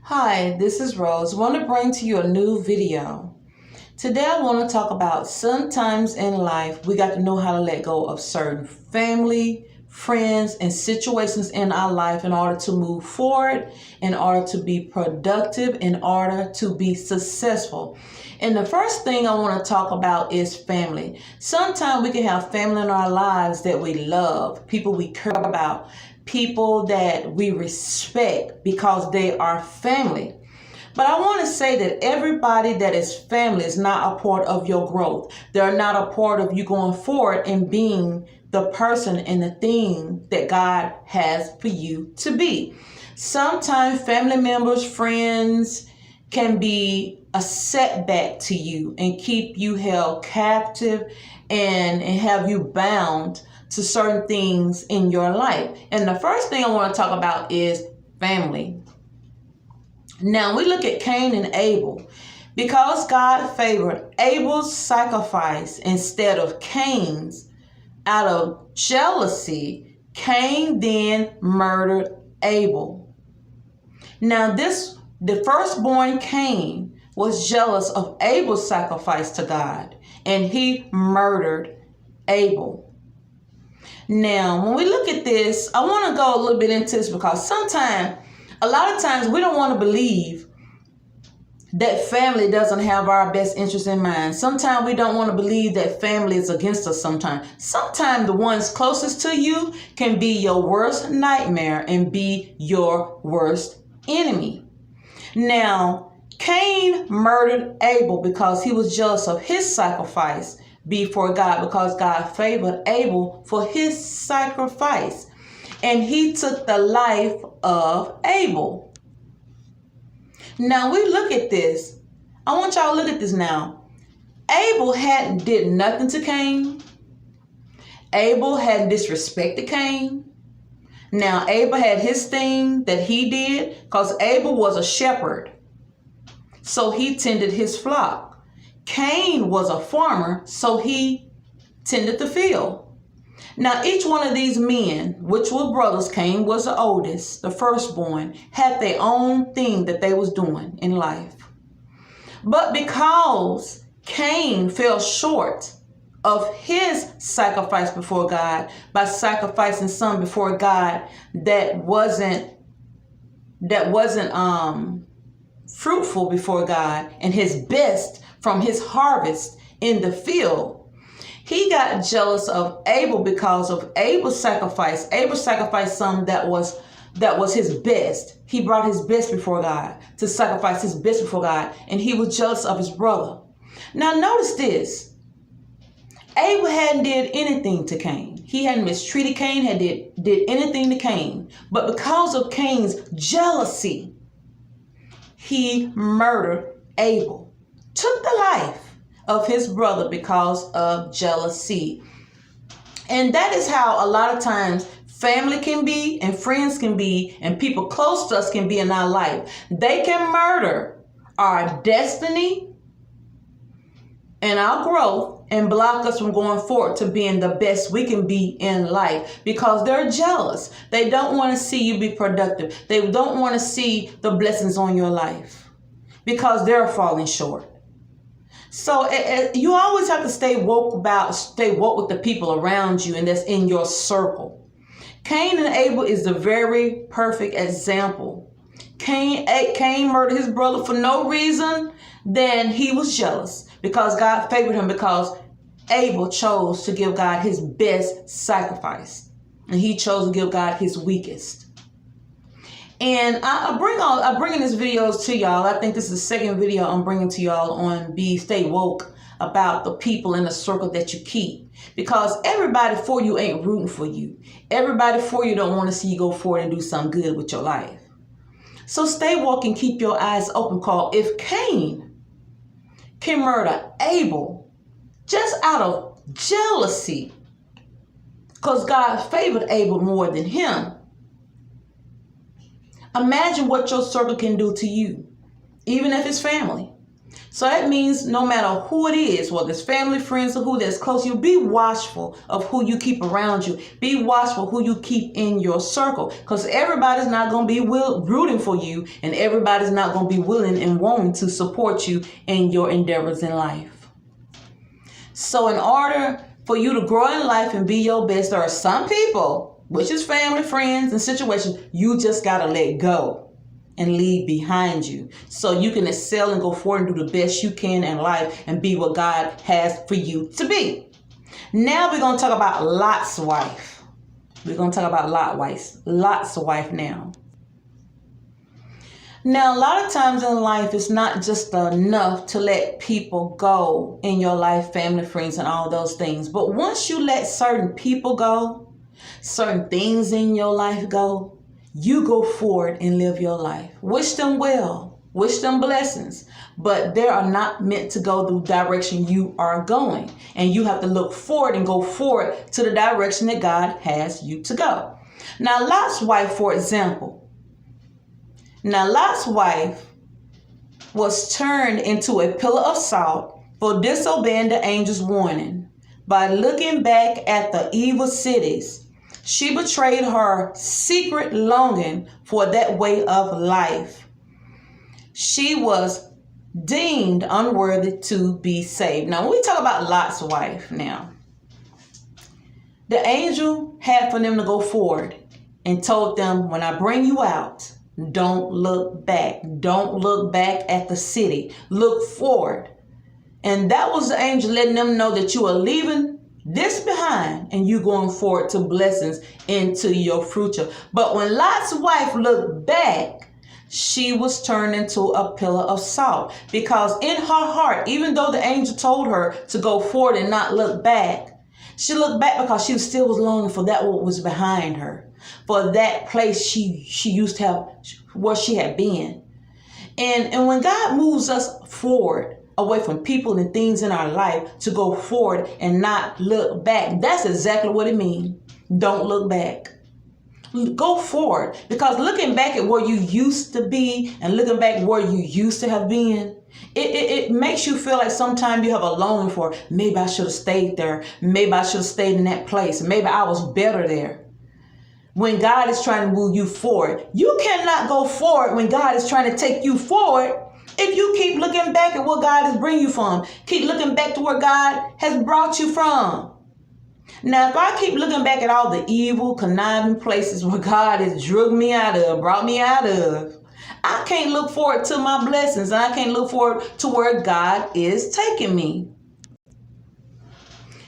Hi, this is Rose. I want to bring to you a new video. Today I want to talk about sometimes in life we got to know how to let go of certain family, friends, and situations in our life in order to move forward, in order to be productive, in order to be successful. And the first thing I want to talk about is family. Sometimes we can have family in our lives that we love, people we care about, people that we respect because they are family. But I want to say that everybody that is family is not a part of your growth. They're not a part of you going forward and being the person and the thing that God has for you to be. Sometimes family members, friends can be a setback to you and keep you held captive and have you bound to certain things in your life. And the first thing I want to talk about is family. Now we look at Cain and Abel. Because God favored Abel's sacrifice instead of Cain's, out of jealousy, Cain then murdered Abel. Now the firstborn Cain was jealous of Abel's sacrifice to God, and he murdered Abel. Now, when we look at this, I want to go a little bit into this because a lot of times we don't want to believe that family doesn't have our best interest in mind. Sometimes we don't want to believe that family is against us sometimes. Sometimes the ones closest to you can be your worst nightmare and be your worst enemy. Now, Cain murdered Abel because he was jealous of his sacrifice before God, because God favored Abel for his sacrifice. And he took the life of Abel. Now we look at this. I want y'all to look at this now. Abel did nothing to Cain. Abel hadn't disrespected Cain. Now Abel had his thing that he did because Abel was a shepherd. So he tended his flock. Cain was a farmer, so he tended the field. Now, each one of these men, which were brothers, Cain was the oldest, the firstborn, had their own thing that they was doing in life. But because Cain fell short of his sacrifice before God by sacrificing some before God that wasn't fruitful before God, and his best from his harvest in the field, he got jealous of Abel because of Abel's sacrifice. Abel sacrificed something that was his best. He brought his best before God, to sacrifice his best before God, and he was jealous of his brother. Now notice this. Abel hadn't did anything to Cain. He hadn't mistreated Cain, did anything to Cain. But because of Cain's jealousy, he murdered Abel. Took the life of his brother because of jealousy. And that is how a lot of times family can be, and friends can be, and people close to us can be in our life. They can murder our destiny and our growth and block us from going forward to being the best we can be in life because they're jealous. They don't want to see you be productive. They don't want to see the blessings on your life because they're falling short. So you always have to stay woke with the people around you and that's in your circle. Cain and Abel is the very perfect example. Cain murdered his brother for no reason. Then he was jealous because God favored him, because Abel chose to give God his best sacrifice, and he chose to give God his weakest. And I'm bringing these videos to y'all. I think this is the second video I'm bringing to y'all on stay woke about the people in the circle that you keep, because everybody for you ain't rooting for you. Everybody for you don't want to see you go forward and do something good with your life. So stay woke and keep your eyes open. Call if Cain can murder Abel just out of jealousy, because God favored Abel more than him. Imagine what your circle can do to you, even if it's family. So that means no matter who it is, whether it's family, friends, or who that's close to you, be watchful of who you keep around you. Be watchful who you keep in your circle, because everybody's not going to be rooting for you, and everybody's not going to be willing and wanting to support you in your endeavors in life. So in order for you to grow in life and be your best, there are some people, which is family, friends, and situations, you just got to let go and leave behind you so you can excel and go forward and do the best you can in life and be what God has for you to be. Now we're going to talk about Lot's wife. We're going to talk about Lot's wife now. Now, a lot of times in life, it's not just enough to let people go in your life, family, friends, and all those things. But once you let certain people go, certain things in your life go, you go forward and live your life. Wish them well, wish them blessings, but they are not meant to go the direction you are going. And you have to look forward and go forward to the direction that God has you to go. Now, Lot's wife, for example. Now, Lot's wife was turned into a pillar of salt for disobeying the angel's warning. By looking back at the evil cities, she betrayed her secret longing for that way of life. She was deemed unworthy to be saved. Now, when we talk about Lot's wife now, the angel had for them to go forward and told them, when I bring you out, don't look back. Don't look back at the city. Look forward. And that was the angel letting them know that you are leaving this behind and you going forward to blessings into your future. But when Lot's wife looked back, she was turned into a pillar of salt, because in her heart, even though the angel told her to go forward and not look back, she looked back because she still was longing for that what was behind her, for that place she used to have, where she had been. And when God moves us forward, away from people and things in our life, to go forward and not look back, that's exactly what it means. Don't look back. Go forward, because looking back at where you used to be and looking back where you used to have been, it makes you feel like sometimes you have a longing for, maybe I should have stayed there. Maybe I should have stayed in that place. Maybe I was better there. When God is trying to move you forward, you cannot go forward when God is trying to take you forward if you keep looking back at what God has bring you from. Keep looking back to where God has brought you from. Now, if I keep looking back at all the evil, conniving places where God has drugged me out of, brought me out of, I can't look forward to my blessings, and I can't look forward to where God is taking me.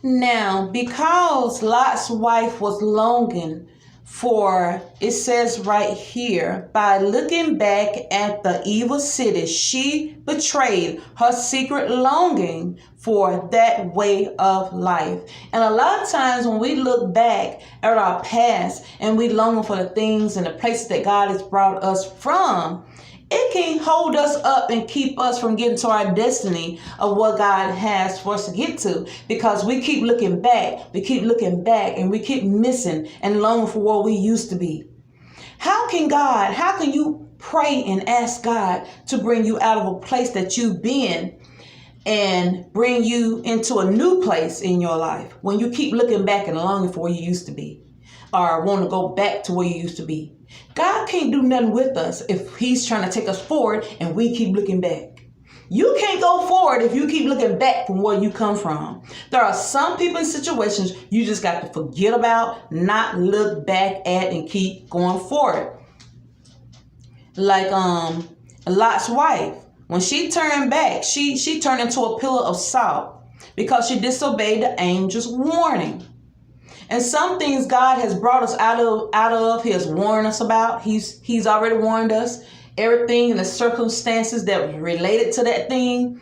Now, because Lot's wife was longing for, it says right here, by looking back at the evil city, she betrayed her secret longing for that way of life. And a lot of times when we look back at our past and we long for the things and the places that God has brought us from, it can hold us up and keep us from getting to our destiny of what God has for us to get to, because we keep looking back, and we keep missing and longing for where we used to be. How can you pray and ask God to bring you out of a place that you've been and bring you into a new place in your life when you keep looking back and longing for where you used to be, or want to go back to where you used to be? God can't do nothing with us if he's trying to take us forward and we keep looking back. You can't go forward if you keep looking back from where you come from. There are some people in situations you just got to forget about, not look back at, and keep going forward. Like Lot's wife, when she turned back, she turned into a pillar of salt because she disobeyed the angel's warning. And some things God has brought us out of, he has warned us about. He's already warned us. Everything and the circumstances that was related to that thing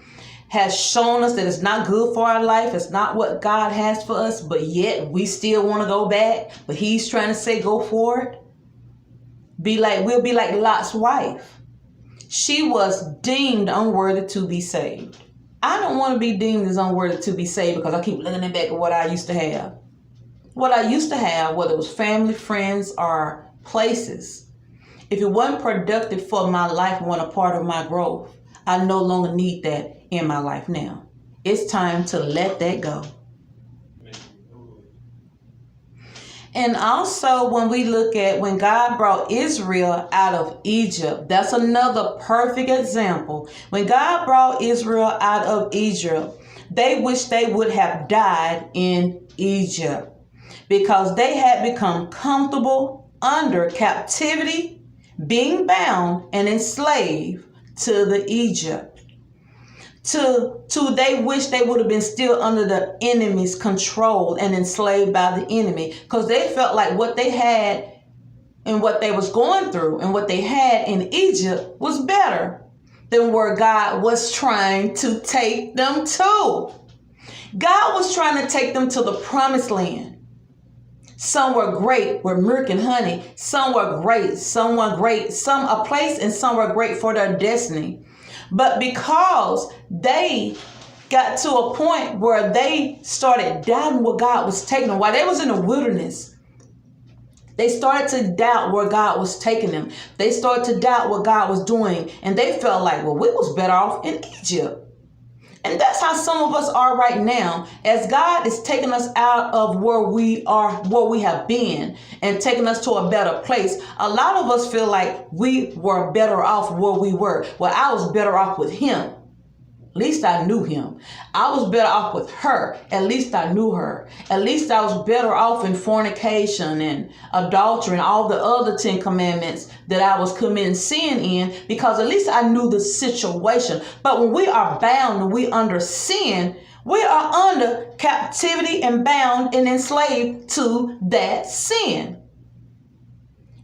has shown us that it's not good for our life. It's not what God has for us, but yet we still want to go back. But he's trying to say, go forward. We'll be like Lot's wife. She was deemed unworthy to be saved. I don't want to be deemed as unworthy to be saved because I keep looking back at what I used to have. What I used to have, whether it was family, friends, or places, if it wasn't productive for my life and wasn't a part of my growth, I no longer need that in my life now. It's time to let that go. And also when we look at when God brought Israel out of Egypt, that's another perfect example. When God brought Israel out of Egypt, they wish they would have died in Egypt because they had become comfortable under captivity, being bound and enslaved to the Egypt. They wish they would have been still under the enemy's control and enslaved by the enemy, because they felt like what they had and what they was going through and what they had in Egypt was better than where God was trying to take them to. God was trying to take them to the promised land. Somewhere great with milk and honey, somewhere great, a place and somewhere great for their destiny. But because they got to a point where they started doubting what God was taking them, while they was in the wilderness, they started to doubt where God was taking them. They started to doubt what God was doing. And they felt like, well, we was better off in Egypt. And that's how some of us are right now, as God is taking us out of where we are, where we have been, and taking us to a better place. A lot of us feel like we were better off where we were. Well, I was better off with him. At least I knew him. I was better off with her. At least I knew her. At least I was better off in fornication and adultery and all the other 10 commandments that I was committing sin in, because at least I knew the situation. But when we are bound and we under sin, we are under captivity and bound and enslaved to that sin.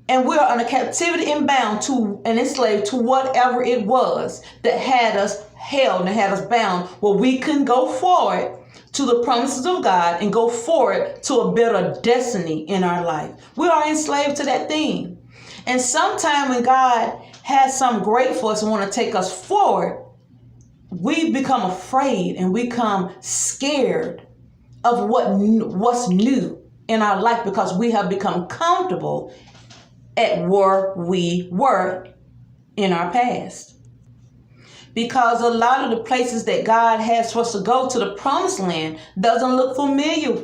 And we are under captivity and bound to and enslaved to whatever it was that had us held and had us bound, where we couldn't go forward to the promises of God and go forward to a better destiny in our life. We are enslaved to that thing. And sometime when God has something great for us and want to take us forward, we become afraid and we become scared of what's new in our life, because we have become comfortable at where we were in our past. Because a lot of the places that God has for us to go to the promised land doesn't look familiar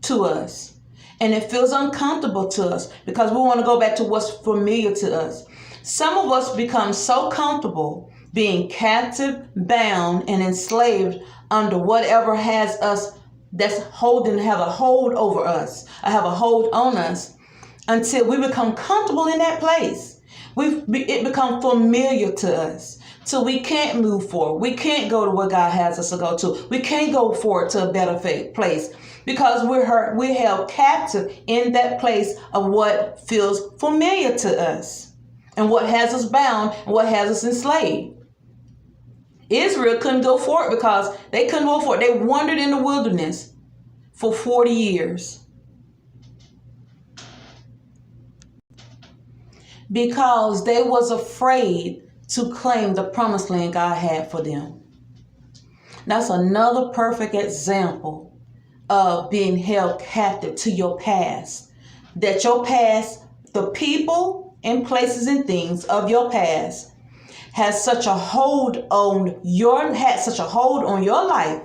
to us. And it feels uncomfortable to us because we want to go back to what's familiar to us. Some of us become so comfortable being captive, bound, and enslaved under whatever has us, that's have a hold over us, or have a hold on us, until we become comfortable in that place. It become familiar to us. So we can't move forward. We can't go to where God has us to go to. We can't go forward to a better place because we're held captive in that place of what feels familiar to us and what has us bound and what has us enslaved. Israel couldn't go forward because they couldn't go forward. They wandered in the wilderness for 40 years. Because they was afraid to claim the promised land God had for them. That's another perfect example of being held captive to your past. That your past, the people and places and things of your past, had such a hold on your life,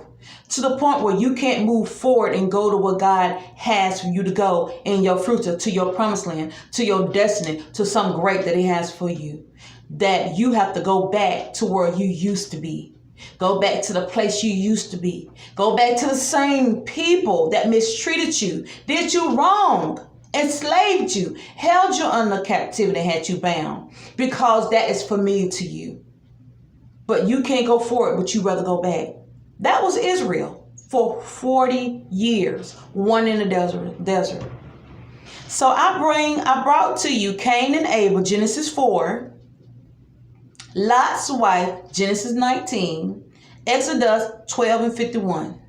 to the point where you can't move forward and go to where God has for you to go in your future, to your promised land, to your destiny, to something great that he has for you. That you have to go back to where you used to be. Go back to the place you used to be. Go back to the same people that mistreated you, did you wrong, enslaved you, held you under captivity, had you bound, because that is familiar to you. But you can't go forward, but you rather go back. That was Israel for 40 years, one in the desert. So I brought to you Cain and Abel, Genesis 4, Lot's wife, Genesis 19, Exodus 12 and 51.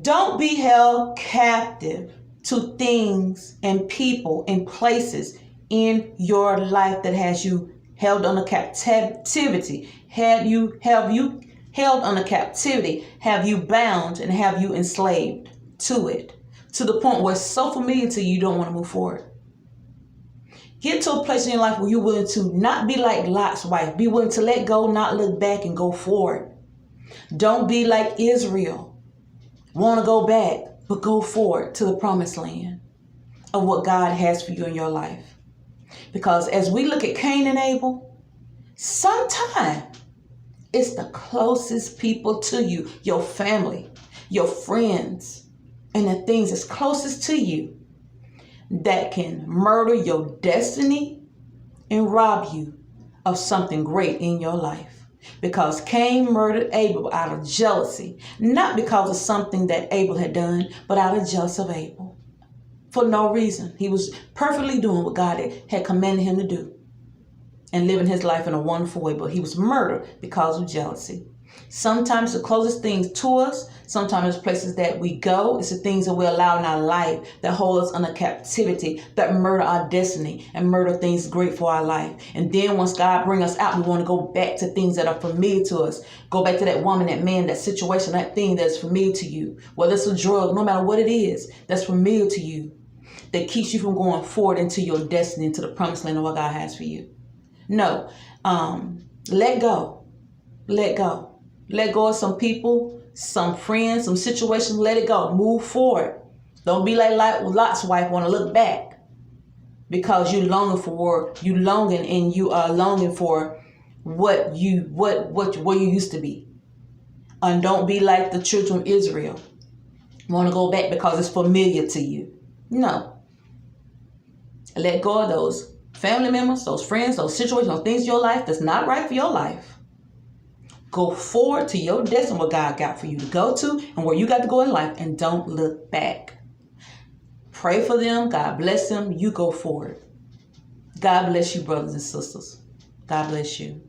Don't be held captive to things and people and places in your life that has you held under captivity. Have you held under captivity? Have you bound and have you enslaved to it? To the point where it's so familiar to you, you don't want to move forward. Get to a place in your life where you're willing to not be like Lot's wife. Be willing to let go, not look back, and go forward. Don't be like Israel. Want to go back, but go forward to the promised land of what God has for you in your life. Because as we look at Cain and Abel, sometimes it's the closest people to you, your family, your friends, and the things that's closest to you that can murder your destiny and rob you of something great in your life. Because Cain murdered Abel out of jealousy, not because of something that Abel had done, but out of jealousy of Abel. For no reason. He was perfectly doing what God had commanded him to do and living his life in a wonderful way, but he was murdered because of jealousy. Sometimes the closest things to us, sometimes it's places that we go, it's the things that we allow in our life that hold us under captivity, that murder our destiny and murder things great for our life. And then once God brings us out, we want to go back to things that are familiar to us. Go back to that woman, that man, that situation, that thing that's familiar to you. Whether it's a drug, no matter what it is, that's familiar to you, that keeps you from going forward into your destiny, into the promised land of what God has for you. No, let go. Let go. Let go of some people, some friends, some situations. Let it go. Move forward. Don't be like Lot's wife, want to look back because you longing for what where you used to be. And don't be like the children of Israel. Want to go back because it's familiar to you. No. Let go of those family members, those friends, those situations, those things in your life that's not right for your life. Go forward to your destiny, what God got for you to go to and where you got to go in life, and don't look back. Pray for them. God bless them. You go forward. God bless you, brothers and sisters. God bless you.